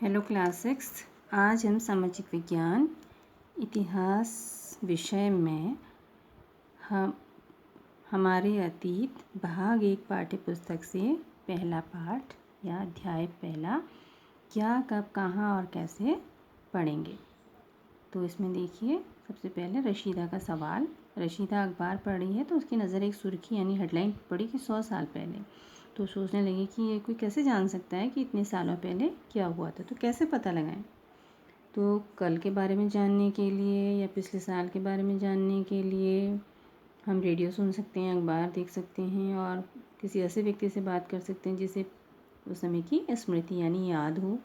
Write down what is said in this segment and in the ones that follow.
Hello class 6। आज हम सामाजिक विज्ञान इतिहास विषय में हमारे अतीत भाग 1 पाठ्य पुस्तक से पहला पाठ या अध्याय पहला क्या कब कहाँ और कैसे पढ़ेंगे। तो इसमें देखिए, सबसे पहले रशीदा का सवाल। रशीदा अखबार पढ़ रही है तो उसकी नज़र एक सुर्खी यानी हेडलाइन पड़ी कि 100 साल पहले। तो सोचने लगी कि ये कोई कैसे जान सकता है कि इतने सालों पहले क्या हुआ था, तो कैसे पता लगाएं। तो कल के बारे में जानने के लिए या पिछले साल के बारे में जानने के लिए हम रेडियो सुन सकते हैं, अखबार देख सकते हैं और किसी ऐसे व्यक्ति से बात कर सकते हैं जिसे उस समय की स्मृति यानी याद हो।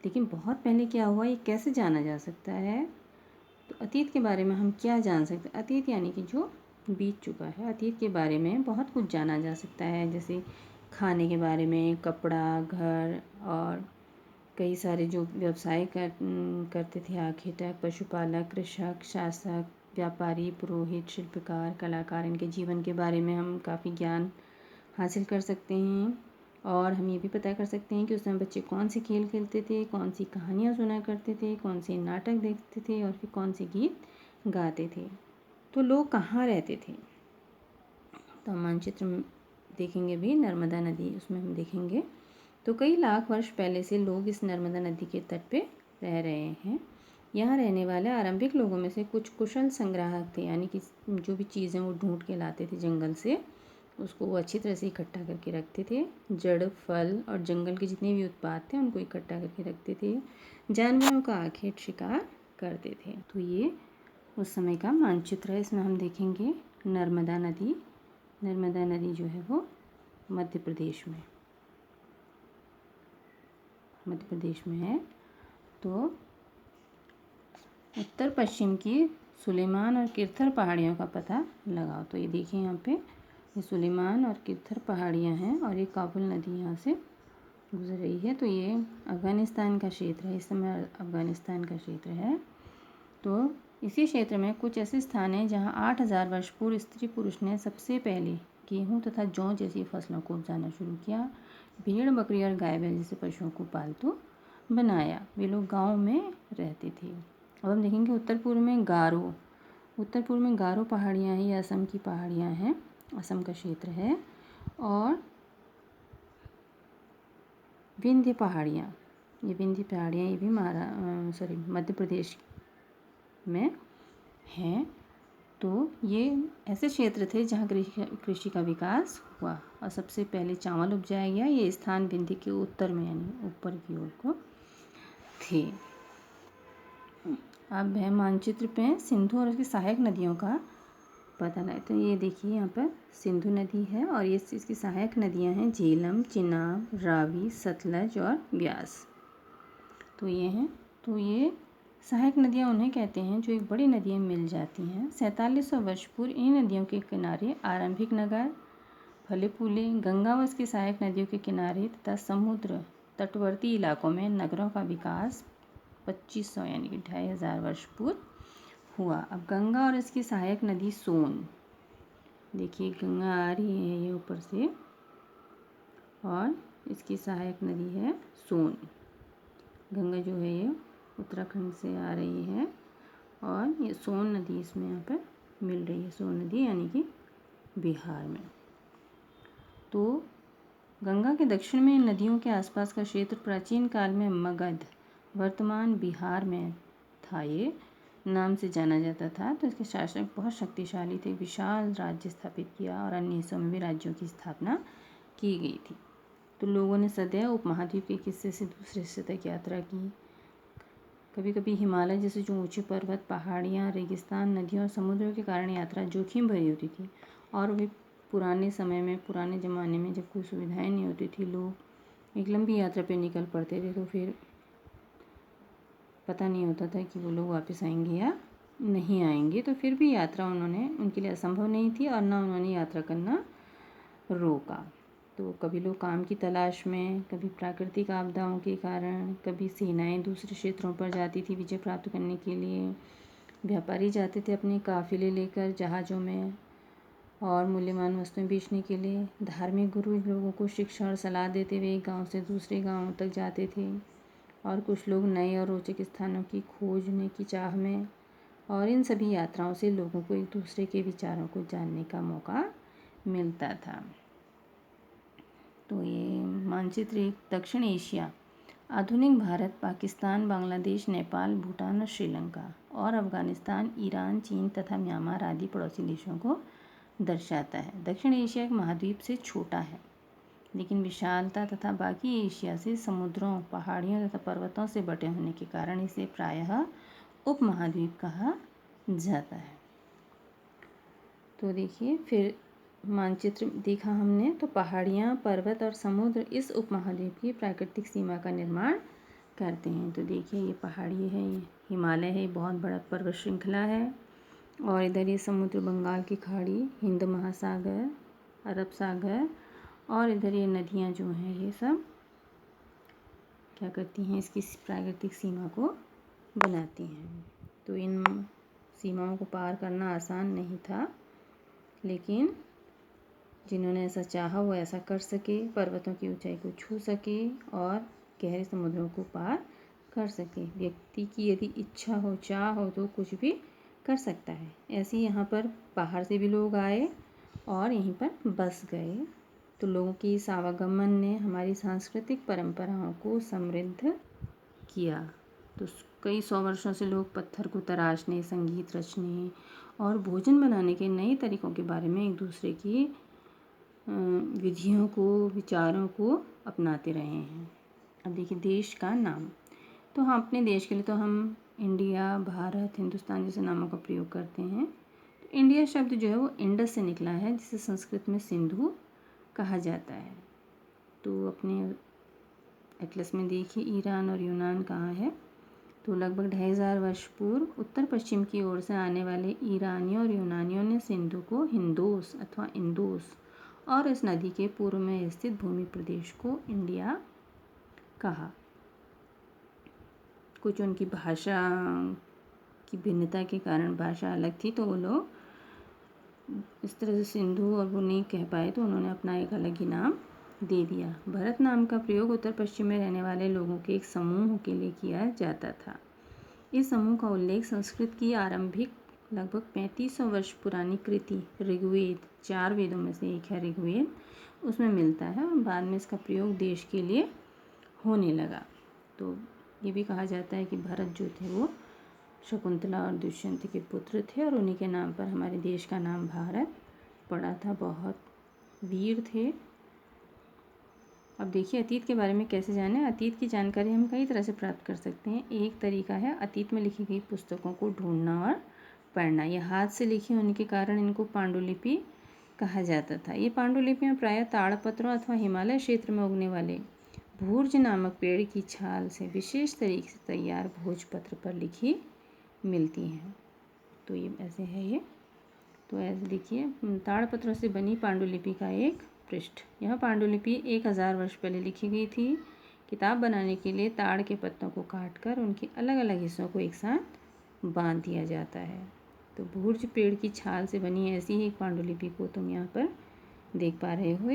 लेकिन बहुत पहले क्या हुआ ये कैसे जाना जा सकता है। तो अतीत के बारे में हम क्या जान सकते हैं। अतीत यानी कि जो बीत चुका है, अतीत के बारे में बहुत कुछ जाना जा सकता है, जैसे खाने के बारे में, कपड़ा, घर और कई सारे जो व्यवसाय करते थे, आर्किटेक्ट, पशुपालक, कृषक, शासक, व्यापारी, पुरोहित, शिल्पकार, कलाकार, इनके जीवन के बारे में हम काफ़ी ज्ञान हासिल कर सकते हैं। और हम ये भी पता कर सकते हैं कि उस समय बच्चे कौन से खेल खेलते थे, कौन सी कहानियाँ सुना करते थे, कौन से नाटक देखते थे और फिर कौन से गीत गाते थे। तो लोग कहाँ रहते थे। तो हम मानचित्र देखेंगे भी, नर्मदा नदी उसमें हम देखेंगे। तो कई लाख वर्ष पहले से लोग इस नर्मदा नदी के तट पे रह रहे हैं। यहाँ रहने वाले आरंभिक लोगों में से कुछ कुशल संग्राहक थे, यानी कि जो भी चीज़ें वो ढूंढ के लाते थे जंगल से, उसको वो अच्छी तरह से इकट्ठा करके रखते थे। जड़, फल और जंगल के जितने भी उत्पाद थे उनको इकट्ठा करके रखते थे। जानवरों का आखेट शिकार करते थे। तो ये उस समय का मानचित्र है। इसमें हम देखेंगे नर्मदा नदी। नर्मदा नदी जो है वो मध्य प्रदेश में है। तो उत्तर पश्चिम की सुलेमान और किरथर पहाड़ियों का पता लगाओ। तो ये देखिए, यहाँ पे ये सुलेमान और किरथर पहाड़ियाँ हैं और ये काबुल नदी यहाँ से गुजर रही है। तो ये अफ़गानिस्तान का क्षेत्र है, इस समय अफ़गानिस्तान का क्षेत्र है। तो इसी क्षेत्र में कुछ ऐसे स्थान हैं जहाँ 8000 वर्ष पूर्व स्त्री पुरुष ने सबसे पहले गेहूँ तथा जौ जैसी फसलों को उपजाना शुरू किया। भेड़, बकरी और गाय बैल जैसे पशुओं को पालतू बनाया। वे लोग गाँव में रहते थे। अब हम देखेंगे उत्तर पूर्व में गारो। उत्तर पूर्व में गारो पहाड़ियाँ हैं, ये असम की पहाड़ियाँ हैं, असम का क्षेत्र है। और विंध्य पहाड़ियाँ, ये विंध्य पहाड़ियाँ ये भी मध्य प्रदेश में हैं। तो ये ऐसे क्षेत्र थे जहाँ कृषि का विकास हुआ और सबसे पहले चावल उपजाया गया। ये स्थान विंध्य के उत्तर में यानी ऊपर की ओर को थे। अब है मानचित्र पे सिंधु और उसकी सहायक नदियों का पता लगाए। तो ये देखिए, यहाँ पर सिंधु नदी है और ये इसकी सहायक नदियाँ हैं झेलम, चिनाब, रावी, सतलज और ब्यास। तो ये हैं। तो ये सहायक नदियाँ उन्हें कहते हैं जो एक बड़ी नदी में मिल जाती हैं। 4700 वर्ष पूर्व इन नदियों के किनारे आरंभिक नगर, फले फूले, गंगा व उसकी सहायक नदियों के किनारे तथा समुद्र तटवर्ती इलाकों में नगरों का विकास 2500 यानी कि 2500 वर्ष पूर्व हुआ। अब गंगा और इसकी सहायक नदी सोन, देखिए गंगा आ रही है ये ऊपर से और इसकी सहायक नदी है सोन। गंगा जो है ये उत्तराखंड से आ रही है और ये सोन नदी इसमें यहाँ पर मिल रही है। सोन नदी यानी कि बिहार में। तो गंगा के दक्षिण में इन नदियों के आसपास का क्षेत्र प्राचीन काल में मगध, वर्तमान बिहार में था, ये नाम से जाना जाता था। तो इसके शासक बहुत शक्तिशाली थे, विशाल राज्य स्थापित किया और अन्य हिस्सों में भी राज्यों की स्थापना की गई थी। तो लोगों ने सदैव उपमहाद्वीप के हिस्से से दूसरे हिस्से तक यात्रा की। कभी कभी हिमालय जैसे जो ऊंचे पर्वत, पहाड़ियाँ, रेगिस्तान, नदियों और समुद्रों के कारण यात्रा जोखिम भरी होती थी। और भी पुराने ज़माने में जब कोई सुविधाएं नहीं होती थी, लोग एक लंबी यात्रा पे निकल पड़ते थे, तो फिर पता नहीं होता था कि वो लोग वापस आएंगे या नहीं आएंगे। तो फिर भी यात्रा उनके लिए असंभव नहीं थी और ना उन्होंने यात्रा करना रोका। तो कभी लोग काम की तलाश में, कभी प्राकृतिक आपदाओं के कारण, कभी सेनाएं दूसरे क्षेत्रों पर जाती थी विजय प्राप्त करने के लिए। व्यापारी जाते थे अपने काफिले लेकर जहाज़ों में और मूल्यवान वस्तुएं बेचने के लिए। धार्मिक गुरु लोगों को शिक्षा और सलाह देते हुए एक गांव से दूसरे गांव तक जाते थे। और कुछ लोग नए और रोचक स्थानों की खोजने की चाह में, और इन सभी यात्राओं से लोगों को एक दूसरे के विचारों को जानने का मौका मिलता था। तो ये मानचित्र एक दक्षिण एशिया, आधुनिक भारत, पाकिस्तान, बांग्लादेश, नेपाल, भूटान और श्रीलंका और अफगानिस्तान, ईरान, चीन तथा म्यांमार आदि पड़ोसी देशों को दर्शाता है। दक्षिण एशिया एक महाद्वीप से छोटा है, लेकिन विशालता तथा बाकी एशिया से समुद्रों, पहाड़ियों तथा पर्वतों से बटे होने के कारण इसे प्रायः उपमहाद्वीप कहा जाता है। तो देखिए, फिर मानचित्र देखा हमने, तो पहाड़ियाँ, पर्वत और समुद्र इस उपमहाद्वीप की प्राकृतिक सीमा का निर्माण करते हैं। तो देखिए, ये पहाड़ी है, ये हिमालय है, बहुत बड़ा पर्वत श्रृंखला है, और इधर ये समुद्र, बंगाल की खाड़ी, हिंद महासागर, अरब सागर, और इधर ये नदियाँ जो हैं ये सब क्या करती हैं, इसकी प्राकृतिक सीमा को बनाती हैं। तो इन सीमाओं को पार करना आसान नहीं था, लेकिन जिन्होंने ऐसा चाहा वो ऐसा कर सके, पर्वतों की ऊंचाई को छू सके और गहरे समुद्रों को पार कर सके। व्यक्ति की यदि इच्छा हो, चाह हो, तो कुछ भी कर सकता है। ऐसे ही यहाँ पर बाहर से भी लोग आए और यहीं पर बस गए। तो लोगों के इस आवागमन ने हमारी सांस्कृतिक परंपराओं को समृद्ध किया। तो कई सौ वर्षों से लोग पत्थर को तराशने, संगीत रचने और भोजन बनाने के नए तरीकों के बारे में एक दूसरे की विधियों को, विचारों को अपनाते रहे हैं। अब देखिए, देश का नाम। तो हाँ, अपने देश के लिए तो हम इंडिया, भारत, हिंदुस्तान जैसे नामों का प्रयोग करते हैं। तो इंडिया शब्द जो है वो इंडस से निकला है, जिसे संस्कृत में सिंधु कहा जाता है। तो अपने एटलस में देखिए, ईरान और यूनान कहाँ है। तो लगभग 2500 वर्ष पूर्व उत्तर पश्चिम की ओर से आने वाले ईरानियों और यूनानियों ने सिंधु को हिंदोस अथवा इंदोस और इस नदी के पूर्व में स्थित भूमि प्रदेश को इंडिया कहा। कुछ उनकी भाषा की भिन्नता के कारण भाषा अलग थी, तो वो लोग इस तरह से सिंधु और वो नहीं कह पाए, तो उन्होंने अपना एक अलग ही नाम दे दिया। भारत नाम का प्रयोग उत्तर पश्चिम में रहने वाले लोगों के एक समूह के लिए किया जाता था। इस समूह का उल्लेख संस्कृत की आरंभिक लगभग 3500 वर्ष पुरानी कृति ऋग्वेद, 4 वेदों में से एक है ऋग्वेद, उसमें मिलता है, और बाद में इसका प्रयोग देश के लिए होने लगा। तो ये भी कहा जाता है कि भरत जो थे वो शकुंतला और दुष्यंत के पुत्र थे, और उन्हीं के नाम पर हमारे देश का नाम भारत पड़ा था। बहुत वीर थे। अब देखिए, अतीत के बारे में कैसे जानें। अतीत की जानकारी हम कई तरह से प्राप्त कर सकते हैं। एक तरीका है अतीत में लिखी गई पुस्तकों को ढूंढना और पढ़ना। यह हाथ से लिखी होने के कारण इनको पांडुलिपि कहा जाता था। ये पांडुलिपियाँ प्रायः ताड़पत्रों अथवा हिमालय क्षेत्र में उगने वाले भूर्ज नामक पेड़ की छाल से विशेष तरीके से तैयार भोजपत्र पर लिखी मिलती हैं। तो ये ऐसे है ये। तो ऐसे देखिए, ताड़पत्रों से बनी पांडुलिपि का एक पृष्ठ। यह पांडुलिपि 1000 वर्ष पहले लिखी गई थी। किताब बनाने के लिए ताड़ के पत्तों को काटकर उनके अलग अलग हिस्सों को एक साथ बांध दिया जाता है। तो भूर्ज पेड़ की छाल से बनी ऐसी ही एक पांडुलिपि को तुम यहाँ पर देख पा रहे हो।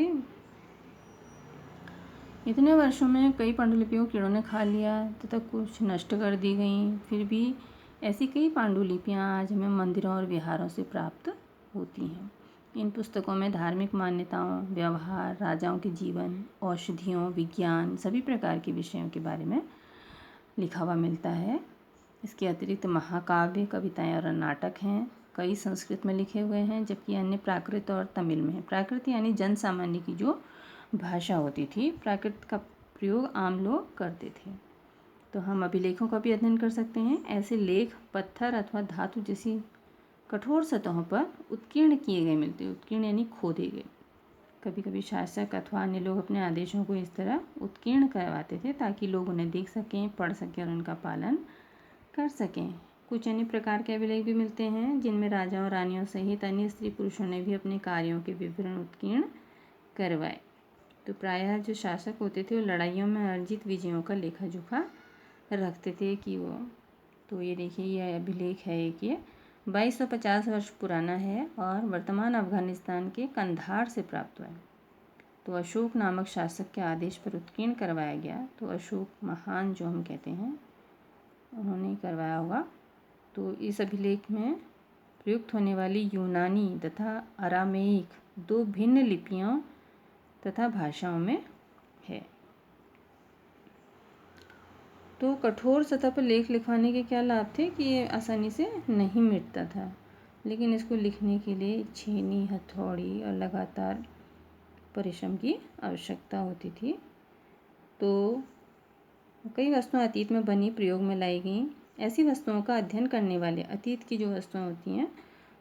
इतने वर्षों में कई पांडुलिपियों को कीड़ों ने खा लिया तथा कुछ नष्ट कर दी गई। फिर भी ऐसी कई पांडुलिपियाँ आज हमें मंदिरों और विहारों से प्राप्त होती हैं। इन पुस्तकों में धार्मिक मान्यताओं, व्यवहार, राजाओं के जीवन, औषधियों, विज्ञान, सभी प्रकार के विषयों के बारे में लिखा हुआ मिलता है। इसके अतिरिक्त महाकाव्य, कविताएं और नाटक हैं। कई संस्कृत में लिखे हुए हैं, जबकि अन्य प्राकृत और तमिल में है। प्राकृत यानी जन सामान्य की जो भाषा होती थी, प्राकृत का प्रयोग आम लोग करते थे। तो हम अभिलेखों का भी अध्ययन कर सकते हैं। ऐसे लेख पत्थर अथवा धातु जैसी कठोर सतहों पर उत्कीर्ण किए गए मिलते हैं। उत्कीर्ण यानी खोदे गए। कभी कभी शासक अथवा अन्य लोग अपने आदेशों को इस तरह उत्कीर्ण करवाते थे ताकि लोग उन्हें देख सकें, पढ़ सकें और उनका पालन कर सकें। कुछ अन्य प्रकार के अभिलेख भी मिलते हैं जिनमें राजाओं, रानियों सहित अन्य स्त्री पुरुषों ने भी अपने कार्यों के विवरण उत्कीर्ण करवाए। तो प्रायः जो शासक होते थे वो लड़ाइयों में अर्जित विजयों का लेखा जोखा रखते थे कि वो। तो ये देखिए, यह अभिलेख है एक, ये 2250 वर्ष पुराना है और वर्तमान अफगानिस्तान के कंधार से प्राप्त हुआ है। तो अशोक नामक शासक के आदेश पर उत्कीर्ण करवाया गया। तो अशोक महान जो हम कहते हैं उन्होंने ही करवाया होगा। तो इस अभिलेख में प्रयुक्त होने वाली यूनानी तथा अरामेइक 2 भिन्न लिपियों तथा भाषाओं में है। तो कठोर सतह पर लेख लिखवाने के क्या लाभ थे कि ये आसानी से नहीं मिटता था, लेकिन इसको लिखने के लिए छेनी, हथौड़ी और लगातार परिश्रम की आवश्यकता होती थी। तो कई वस्तुएं अतीत में बनी प्रयोग में लाई गई। ऐसी वस्तुओं का अध्ययन करने वाले, अतीत की जो वस्तुएं होती हैं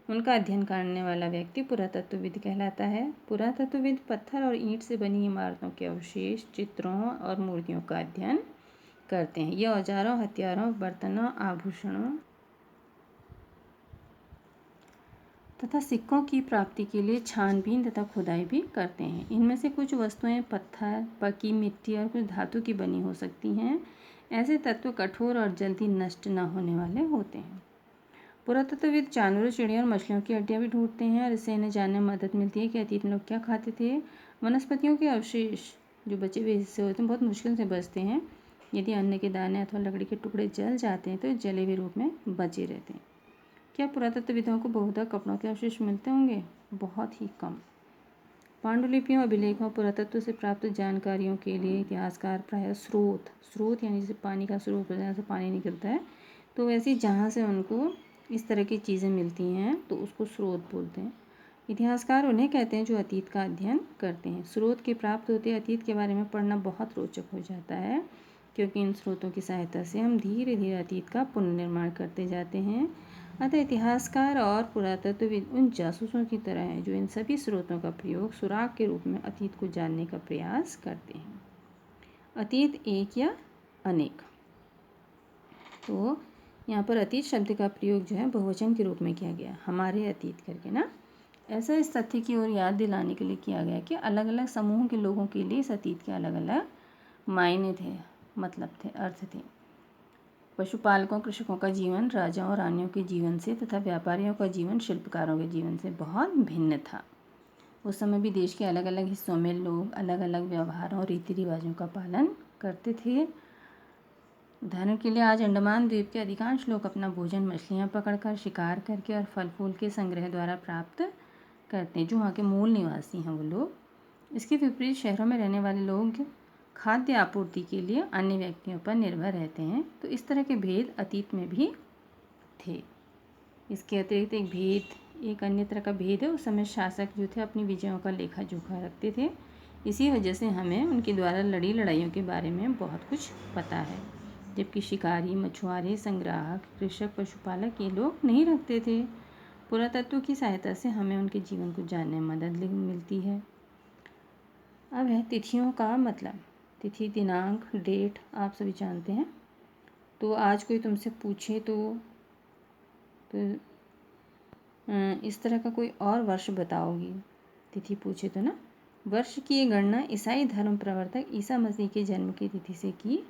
उनका अध्ययन करने वाला व्यक्ति पुरातत्वविद कहलाता है। पुरातत्वविद पत्थर और ईंट से बनी इमारतों के अवशेष, चित्रों और मूर्तियों का अध्ययन करते हैं। ये औजारों, हथियारों, बर्तनों, आभूषणों तथा सिक्कों की प्राप्ति के लिए छानबीन तथा खुदाई भी करते हैं। इनमें से कुछ वस्तुएं पत्थर, पकी मिट्टी और कुछ धातु की बनी हो सकती हैं। ऐसे तत्व कठोर और जल्दी नष्ट न होने वाले होते हैं। पुरातत्वविद जानवरों, चिड़ियों और मछलियों की हड्डियां भी ढूंढते हैं और इससे इन्हें जानने में मदद मिलती है कि अतीत में लोग क्या खाते थे। वनस्पतियों के अवशेष जो बचे हुए हिस्से होते हैं बहुत मुश्किल से बचते हैं। यदि अन्न के दाने अथवा लकड़ी के टुकड़े जल जाते हैं तो जले हुए रूप में बचे रहते हैं। क्या पुरातत्वविदों को बहुधा कपड़ों के अवशेष मिलते होंगे? बहुत ही कम। पांडुलिपियों, अभिलेखों, पुरातत्व से प्राप्त जानकारियों के लिए इतिहासकार प्रायः स्रोत यानी जैसे पानी का स्रोत हो, जहाँ से पानी निकलता है, तो वैसे जहाँ से उनको इस तरह की चीज़ें मिलती हैं तो उसको स्रोत बोलते हैं। इतिहासकार उन्हें कहते हैं जो अतीत का अध्ययन करते हैं। स्रोत के प्राप्त होते अतीत के बारे में पढ़ना बहुत रोचक हो जाता है, क्योंकि इन स्रोतों की सहायता से हम धीरे धीरे अतीत का पुनर्निर्माण करते जाते हैं। अतः इतिहासकार और पुरातत्वविद उन जासूसों की तरह हैं जो इन सभी स्रोतों का प्रयोग सुराग के रूप में अतीत को जानने का प्रयास करते हैं। अतीत एक या अनेक। तो यहाँ पर अतीत शब्द का प्रयोग जो है बहुवचन के रूप में किया गया, हमारे अतीत करके ना। ऐसा इस तथ्य की ओर याद दिलाने के लिए किया गया कि अलग अलग समूह के लोगों के लिए इस अतीत के अलग अलग मायने थे, मतलब थे, अर्थ थे। पशुपालकों, कृषकों का जीवन राजाओं और रानियों के जीवन से तथा व्यापारियों का जीवन शिल्पकारों के जीवन से बहुत भिन्न था। उस समय भी देश के अलग अलग हिस्सों में लोग अलग अलग व्यवहारों और रीति रिवाजों का पालन करते थे। उदाहरण के लिए आज अंडमान द्वीप के अधिकांश लोग अपना भोजन मछलियाँ पकड़कर, शिकार करके और फल फूल के संग्रह द्वारा प्राप्त करते हैं, जो वहाँ के मूल निवासी हैं वो लोग। इसके विपरीत शहरों में रहने वाले लोग खाद्य आपूर्ति के लिए अन्य व्यक्तियों पर निर्भर रहते हैं। तो इस तरह के भेद अतीत में भी थे। इसके अतिरिक्त एक अन्य तरह का भेद है, उस समय शासक जो थे अपनी विजयों का लेखा जोखा रखते थे। इसी वजह से हमें उनके द्वारा लड़ी लड़ाइयों के बारे में बहुत कुछ पता है, जबकि शिकारी, मछुआरे, संग्राहक, कृषक, पशुपालक ये लोग नहीं रखते थे। पुरातत्व की सहायता से हमें उनके जीवन को जानने में मदद मिलती है। अब है तिथियों का मतलब। तिथि, दिनांक, डेट आप सभी जानते हैं। तो आज कोई तुमसे पूछे तो इस तरह का कोई और वर्ष बताओगी, तिथि पूछे तो ना। वर्ष की ये गणना ईसाई धर्म प्रवर्तक ईसा मसीह के जन्म की तिथि से की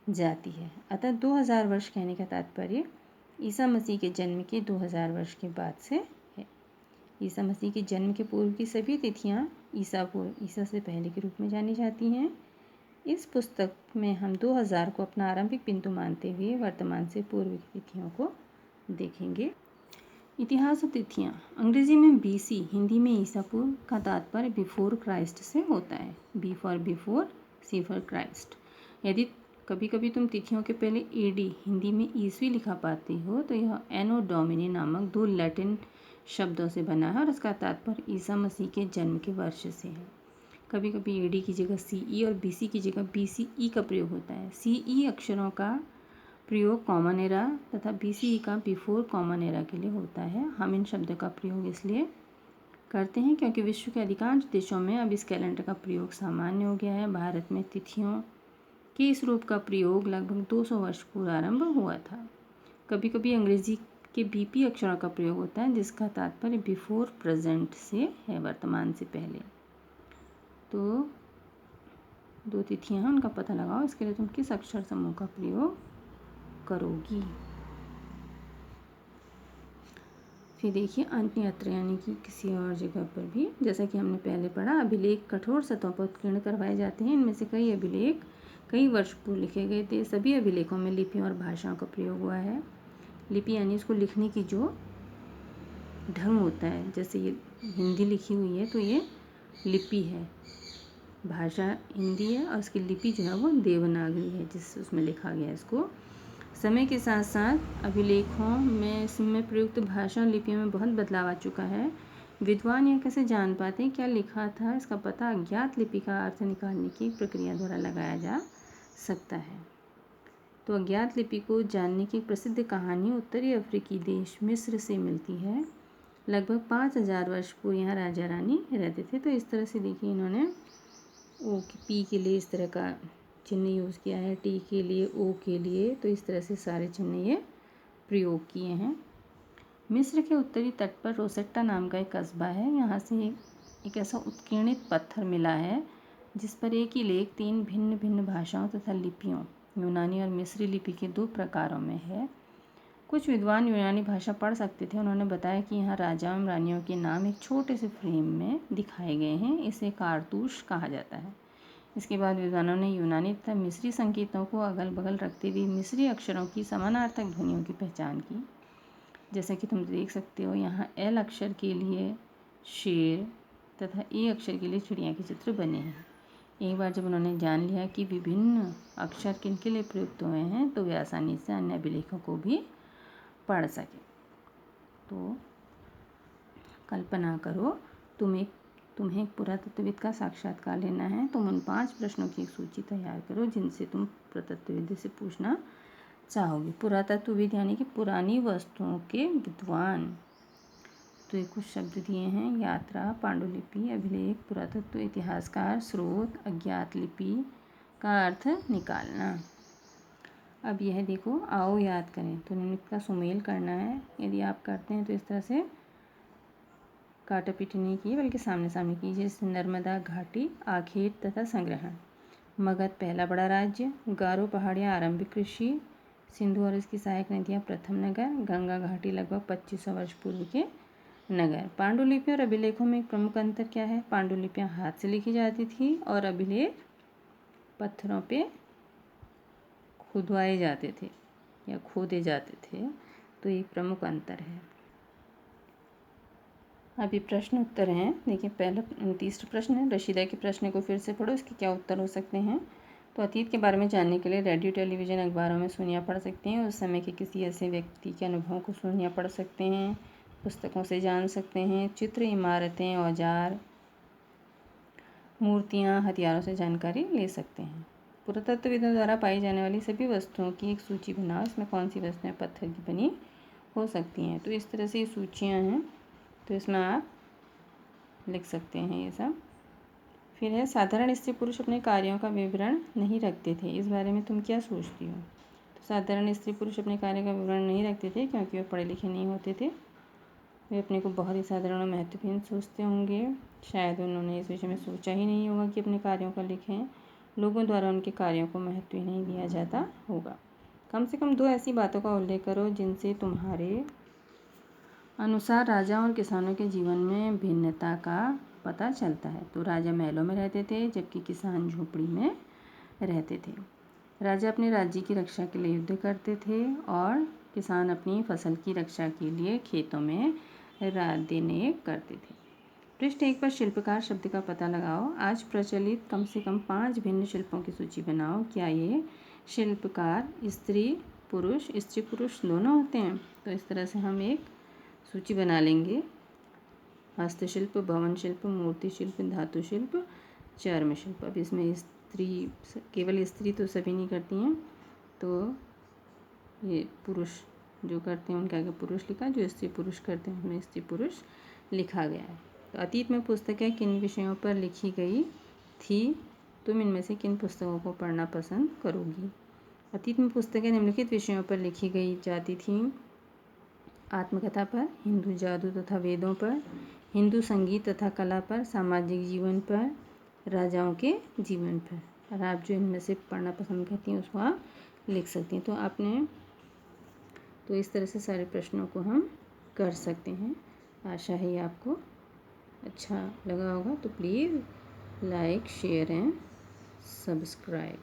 जाती है। अतः 2000 वर्ष कहने का तात्पर्य ईसा मसीह के जन्म के 2000 वर्ष के बाद से है। ईसा मसीह के जन्म के पूर्व की सभी तिथियाँ ईसा से पहले के रूप में जानी जाती हैं। इस पुस्तक में हम 2000 को अपना आरंभिक बिंदु मानते हुए वर्तमान से पूर्व की तिथियों को देखेंगे। इतिहास और तिथियाँ। अंग्रेजी में BC, हिंदी में ईसा पूर्व का तात्पर्य बिफोर क्राइस्ट से होता है। B for before, C for Christ. यदि कभी कभी तुम तिथियों के पहले AD, हिंदी में ईस्वी लिखा पाते हो तो यह एनो डोमिनी नामक 2 लैटिन शब्दों से बना है और इसका तात्पर्य ईसा मसीह के जन्म के वर्ष से है। कभी कभी AD की जगह CE और BC की जगह BCE का प्रयोग होता है। CE अक्षरों का प्रयोग कॉमन एरा तथा BCE का बिफोर कॉमन एरा के लिए होता है। हम इन शब्दों का प्रयोग इसलिए करते हैं क्योंकि विश्व के अधिकांश देशों में अब इस कैलेंडर का प्रयोग सामान्य हो गया है। भारत में तिथियों के इस रूप का प्रयोग लगभग 200 वर्ष पूर्व आरंभ हुआ था। कभी कभी अंग्रेजी के BP अक्षरों का प्रयोग होता है, जिसका तात्पर्य बिफोर प्रेजेंट से है, वर्तमान से पहले। तो 2 तिथियां हैं, उनका पता लगाओ। इसके लिए तुम किस अक्षर समूह का प्रयोग करोगी। फिर देखिए अन्यत्र यानी कि किसी और जगह पर भी, जैसा कि हमने पहले पढ़ा, अभिलेख कठोर सतहों पर उत्कीर्ण करवाए जाते हैं। इनमें से कई अभिलेख कई वर्ष पूर्व लिखे गए थे। सभी अभिलेखों में लिपियों और भाषाओं का प्रयोग हुआ है। लिपि यानी इसको लिखने की जो ढंग होता है, जैसे ये हिंदी लिखी हुई है तो ये लिपि है, भाषा हिंदी है और इसकी लिपि जो है वो देवनागरी है जिस उसमें लिखा गया है इसको। समय के साथ साथ अभिलेखों में इसमें प्रयुक्त भाषा और लिपियों में बहुत बदलाव आ चुका है। विद्वान यह कैसे जान पाते हैं क्या लिखा था, इसका पता अज्ञात लिपि का अर्थ निकालने की प्रक्रिया द्वारा लगाया जा सकता है। तो अज्ञात लिपि को जानने की एक प्रसिद्ध कहानी उत्तरी अफ्रीकी देश मिस्र से मिलती है। लगभग 5000 वर्ष पूर्व यहाँ राजा रानी रहते थे। तो इस तरह से देखिए इन्होंने ओ की पी के लिए इस तरह का चिन्ह यूज़ किया है, टी के लिए, ओ के लिए, तो इस तरह से सारे चिन्ह ये प्रयोग किए हैं। मिस्र के उत्तरी तट पर रोसेट्टा नाम का एक कस्बा है। यहाँ से एक ऐसा उत्कीर्णित पत्थर मिला है जिस पर एक ही लेख 3 भिन्न भिन्न भाषाओं तथा लिपियों, यूनानी और मिस्री लिपि के 2 प्रकारों में है। कुछ विद्वान यूनानी भाषा पढ़ सकते थे। उन्होंने बताया कि यहाँ राजाओं एवं रानियों के नाम एक छोटे से फ्रेम में दिखाए गए हैं। इसे कारतूस कहा जाता है। इसके बाद विद्वानों ने यूनानी तथा मिस्री संकेतों को अगल बगल रखते हुए मिस्री अक्षरों की समानार्थक ध्वनियों की पहचान की। जैसा कि तुम देख सकते हो यहाँ एल अक्षर के लिए शेर तथा ए अक्षर के लिए चिड़िया के चित्र बने हैं। एक बार जब उन्होंने जान लिया कि विभिन्न अक्षर किन के लिए प्रयुक्त हुए हैं तो वे आसानी से अन्य अभिलेखों को भी पढ़ सके। तो कल्पना करो तुम्हें एक पुरातत्वविद का साक्षात्कार लेना है। तुम उन 5 प्रश्नों की एक सूची तैयार करो जिनसे तुम पुरातत्वविद से पूछना चाहोगे। पुरातत्वविद यानी कि पुरानी वस्तुओं के विद्वान। तो ये कुछ शब्द दिए हैं: यात्रा, पांडुलिपि, अभिलेख, पुरातत्व, इतिहासकार, स्रोत, अज्ञात लिपि का अर्थ निकालना। अब यह देखो, आओ याद करें। तो इनका सुमेल करना है। यदि आप करते हैं तो इस तरह से काटा पीटी नहीं किए बल्कि सामने सामने कीजिए। जैसे नर्मदा घाटी, आखेट तथा संग्रहण, मगध पहला बड़ा राज्य, गारो पहाड़ियाँ आरंभिक कृषि, सिंधु और इसकी सहायक नदियाँ प्रथम नगर, गंगा घाटी लगभग 2500 वर्ष पूर्व के नगर। पांडुलिपियों और अभिलेखों में एक प्रमुख अंतर क्या है? पांडुलिपियाँ हाथ से लिखी जाती थी और अभिलेख पत्थरों पे खुदवाए जाते थे या खोदे जाते थे। तो ये प्रमुख अंतर है। अभी प्रश्न उत्तर हैं। देखिए पहला 30वां प्रश्न है, रशीदा के प्रश्न को फिर से पढ़ो, इसके क्या उत्तर हो सकते हैं। तो अतीत के बारे में जानने के लिए रेडियो, टेलीविज़न, अखबारों में सुनिया पढ़ सकते हैं। उस समय के किसी ऐसे व्यक्ति के अनुभवों को सुनिया पढ़ सकते हैं। पुस्तकों से जान सकते हैं। चित्र, इमारतें, औजार, मूर्तियाँ, हथियारों से जानकारी ले सकते हैं। पुरातत्वविदों द्वारा पाई जाने वाली सभी वस्तुओं की एक सूची बनाओ। इसमें कौन सी वस्तुएं पत्थर की बनी हो सकती हैं। तो इस तरह से ये सूचियाँ हैं, तो इसमें आप लिख सकते हैं ये सब। फिर है, साधारण स्त्री पुरुष अपने कार्यों का विवरण नहीं रखते थे, इस बारे में तुम क्या सोचती हो। तो साधारण स्त्री पुरुष अपने कार्य का विवरण नहीं रखते थे क्योंकि वे पढ़े लिखे नहीं होते थे। वे अपने को बहुत ही साधारण और महत्वपूर्ण सोचते होंगे। शायद उन्होंने इस विषय में सोचा ही नहीं होगा कि अपने कार्यों का लिखें। लोगों द्वारा उनके कार्यों को महत्व ही नहीं दिया जाता होगा। कम से कम 2 ऐसी बातों का उल्लेख करो जिनसे तुम्हारे अनुसार राजा और किसानों के जीवन में भिन्नता का पता चलता है। तो राजा महलों में रहते थे जबकि किसान झोपड़ी में रहते थे। राजा अपने राज्य की रक्षा के लिए युद्ध करते थे और किसान अपनी फसल की रक्षा के लिए खेतों में रात दिन एक करते थे। पृष्ठ 1 पर शिल्पकार शब्द का पता लगाओ। आज प्रचलित कम से कम 5 भिन्न शिल्पों की सूची बनाओ। क्या ये शिल्पकार स्त्री पुरुष दोनों होते हैं? तो इस तरह से हम एक सूची बना लेंगे। हस्तशिल्प, भवन शिल्प, मूर्ति शिल्प, धातु शिल्प, चर्म शिल्प। अब इसमें स्त्री, केवल स्त्री तो सभी नहीं करती हैं, तो ये पुरुष जो करते हैं उनके आगे पुरुष लिखा, जो स्त्री पुरुष करते हैं उसमें स्त्री पुरुष लिखा गया है। तो अतीत में पुस्तकें किन विषयों पर लिखी गई थी? तुम इनमें से किन पुस्तकों को पढ़ना पसंद करोगी? अतीत में पुस्तकें निम्नलिखित विषयों पर लिखी गई जाती थीं: आत्मकथा पर, हिंदू जादू तथा वेदों पर, हिंदू संगीत तथा कला पर, सामाजिक जीवन पर, राजाओं के जीवन पर। और आप जो इनमें से पढ़ना पसंद करती हैं उसको आप लिख सकती हैं। तो आपने, तो इस तरह से सारे प्रश्नों को हम कर सकते हैं। आशा है आपको अच्छा लगा होगा, तो please like share and subscribe.